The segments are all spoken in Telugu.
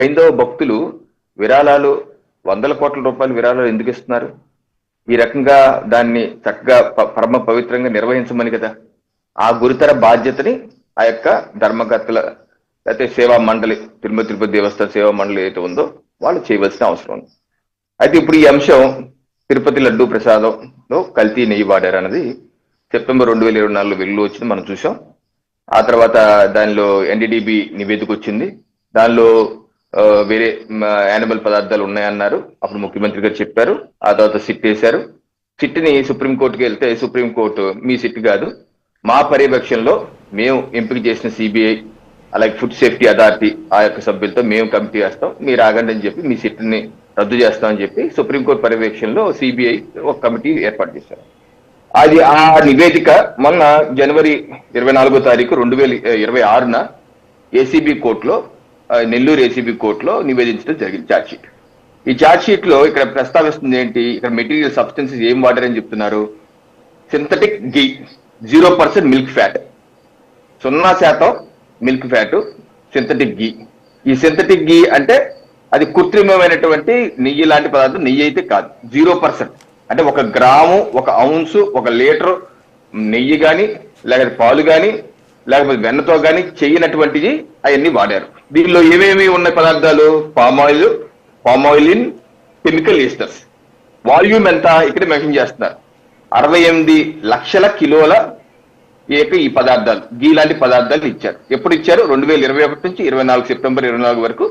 హైందవ భక్తులు విరాళాలు వందల కోట్ల రూపాయల విరాళాలు ఎందుకు ఇస్తున్నారు? ఈ రకంగా దాన్ని చక్కగా పరమ పవిత్రంగా నిర్వహించమని కదా. ఆ గురుతర బాధ్యతని ఆ యొక్క ధర్మకర్తల లేకపోతే సేవా మండలి, తిరుపతి దేవస్థాన సేవా మండలి ఏదైతే ఉందో వాళ్ళు చేయవలసిన అవసరం ఉంది. అయితే ఇప్పుడు ఈ అంశం తిరుపతి లడ్డూ ప్రసాదంలో కల్తీ నెయ్యి వాడారన్నది సెప్టెంబర్ 2024లో వెలుగులో వచ్చింది, మనం చూసాం. ఆ తర్వాత దానిలో ఎన్డీడీబీ నివేదిక వచ్చింది. దానిలో వేరే యానిమల్ పదార్థాలు ఉన్నాయన్నారు. అప్పుడు ముఖ్యమంత్రి గారు చెప్పారు. ఆ తర్వాత సిట్ వేశారు. సిట్ని సుప్రీంకోర్టుకి వెళ్తే సుప్రీంకోర్టు మీ సిట్ కాదు, మా పర్యవేక్షణలో మేము ఎంపిక చేసిన సిబిఐ అలాగే ఫుడ్ సేఫ్టీ అథారిటీ ఆ యొక్క సభ్యులతో మేము కమిటీ వేస్తాం, మీరు ఆగండి అని చెప్పి మీ సిట్ని రద్దు చేస్తామని చెప్పి సుప్రీంకోర్టు పర్యవేక్షణలో సిబిఐ ఒక కమిటీ ఏర్పాటు చేశారు. అది ఆ నివేదిక మొన్న జనవరి 24వ తారీఖు 2026న ఏసీబీ కోర్టులో, నెల్లూరు ఏసీబీ కోర్టులో నివేదించడం జరిగింది ఛార్జ్షీట్. ఈ ఛార్జ్షీట్ లో ఇక్కడ ప్రస్తావిస్తుంది ఏంటి, ఇక్కడ మెటీరియల్ సబ్స్టెన్సెస్ ఏం వాడారని చెప్తున్నారు. Synthetic ghee, 0% milk fat, 0% milk fat synthetic ghee. ఈ సింథటిక్ గీ అంటే అది కృత్రిమమైనటువంటి నెయ్యి లాంటి పదార్థం, నెయ్యి అయితే కాదు. 0% అంటే 1 గ్రాము, 1 ఔన్స్, 1 లీటర్ నెయ్యి కానీ లేకపోతే పాలు కానీ లేకపోతే వెన్నతో కానీ చేయనటువంటిది అవన్నీ వాడారు. దీనిలో ఏమేమి ఉన్న పదార్థాలు, పామాయిలిన్, కెమికల్ ఈస్టర్స్. వాల్యూమ్ ఎంత ఇక్కడ మెన్షన్ చేస్తున్నారు, 68 లక్షల కిలోల ఈ పదార్థాలు, గీ లాంటి పదార్థాలు ఇచ్చారు. ఎప్పుడు ఇచ్చారు? 2021 నుంచి 24 సెప్టెంబర్ 24 వరకు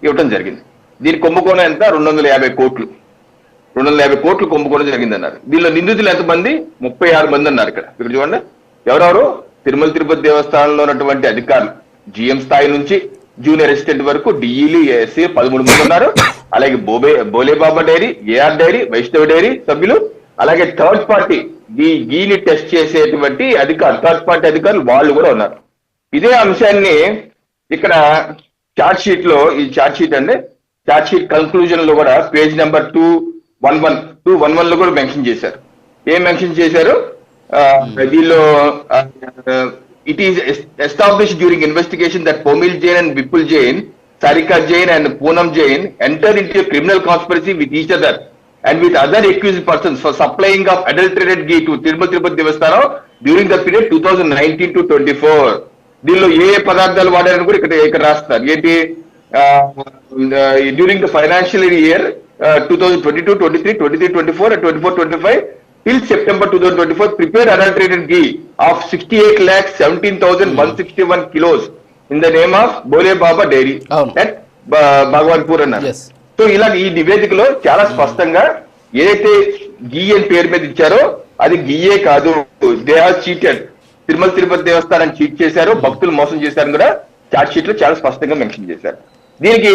ఇవ్వడం జరిగింది. దీని కుంభకోణం ఎంత? 250 కోట్లు. 250 కోట్లు కుంభకోణం జరిగిందన్నారు. దీనిలో నిందితులు ఎంతమంది? 36 మంది అన్నారు. ఇక్కడ చూడండి ఎవరెవరు. తిరుపతి దేవస్థానంలో ఉన్నటువంటి అధికారులు, జిఎం స్థాయి నుంచి జూనియర్ అసిస్టెంట్ వరకు, డిఈలు, ఏఎస్సీ 13 మంది ఉన్నారు. అలాగే బోలేబాబా డైరీ, ఏఆర్ డైరీ, వైష్ణవ డైరీ సభ్యులు, అలాగే థర్డ్ పార్టీ గీని టెస్ట్ చేసేటువంటి అధికారులు, థర్డ్ పార్టీ అధికారులు వాళ్ళు కూడా ఉన్నారు. ఇదే అంశాన్ని ఇక్కడ ఛార్జ్ షీట్ లో, ఈ ఛార్జ్ షీట్ అంటే ఛార్జ్ షీట్ కన్క్లూజన్ లో కూడా పేజ్ నెంబర్ 211 లో కూడా మెన్షన్ చేశారు. ఏం మెన్షన్ చేశారు? దీనిలో it is established during investigation that Pomil Jain and Vipul Jain, Sarika Jain and Poonam Jain entered into a criminal conspiracy with each other and with other accused persons for supplying of adulterated ghee to Tirupati Devasthanam during the period 2019 to 24. దీనిలో ఏ పదార్థాలు వాడారని కూడా ఇక్కడ రాస్తారు. ఏంటి? During the financial year 2022, 23, 23, 24 and 24, 25 till September 2024 prepared adulterated ghee of 68,17,161 kilos in the name of Bole Baba Dairy at Bhagwanpur అన్నారు. సో ఇలా ఈ నివేదికలో చాలా స్పష్టంగా ఏదైతే గీ అని పేరు మీద ఇచ్చారో అది గీయే కాదు, they have cheated. Tirupati Devasthanam cheat చేశారు, భక్తులు మోసం చేశారని కూడా ఛార్జ్ షీట్ లో చాలా స్పష్టంగా మెన్షన్ చేశారు. దీనికి